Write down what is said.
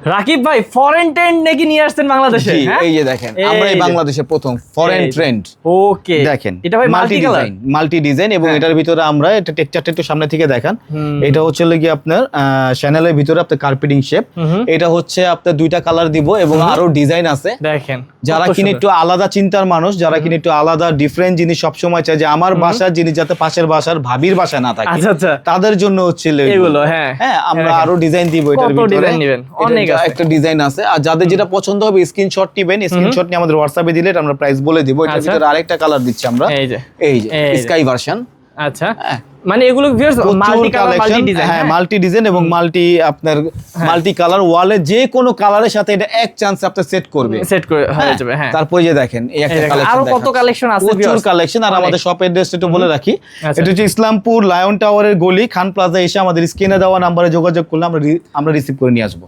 রাকিব ভাই foreign trend নাকি নিয়ে আসছেন বাংলাদেশে? এই যে দেখেন আমরা এই বাংলাদেশে প্রথম ফরেন ট্রেন্ড। ওকে দেখেন এটা ভাই মাল্টি কালার, মাল্টি ডিজাইন এবং এটার ভিতরে আমরা এটা টেক্সচারটা একটু সামনে থেকে দেখান। এটা হচ্ছে কি আপনার চ্যানেলের ভিতরে আপনার কার্পেটিং শেপ। এটা হচ্ছে আপনার দুইটা কালার দিব এবং আরো ডিজাইন আছে। দেখেন যারা কিনে একটু আলাদা চিন্তার মানুষ, যারা কিনে একটু আলাদা ডিফারেন্ট জিনিস সবসময় চায় যে আমার বাসার জিনিস যাতে পাশের বাসার ভাবির বাসায় না থাকে, আচ্ছা আচ্ছা, তাদের জন্য হচ্ছে এগুলো। হ্যাঁ হ্যাঁ আমরা আরো ডিজাইন দিব এটার ভিতরে। ডিজাইন নেবেন অনেক আছে, একটা ডিজাইন আছে। আর যাদের যেটা পছন্দ হবে স্ক্রিনশট নেবেন, স্ক্রিনশট নিয়ে আমাদের হোয়াটসঅ্যাপে দিলে আমরা প্রাইস বলে দিব। এটার ভিতরে আরেকটা কালার দিচ্ছি আমরা, এই যে স্কাই ভার্সন। আচ্ছা মানে এগুলো মাল্টি কালার, মাল্টি ডিজাইন। হ্যাঁ মাল্টি ডিজাইন এবং মাল্টি আপনার মাল্টি কালার, ওয়ালে যে কোনো কালারের সাথে এটা এক চান্স আপনি সেট করবে, সেট করে হয়ে যাবে। হ্যাঁ তারপরে যে দেখেন এই একটা কালেকশন, আরো কত কালেকশন আছে, প্রচুর কালেকশন। আর আমাদের শপের অ্যাড্রেসটা একটু বলে রাখি, এটা হচ্ছে ইসলামপুর লায়ন টাওয়ারের গলি, খান প্লাজা এসে আমাদের স্ক্রিনে দেওয়া নম্বরে যোগাযোগ করলে আমরা রিসিভ করে নিয়ে আসবো।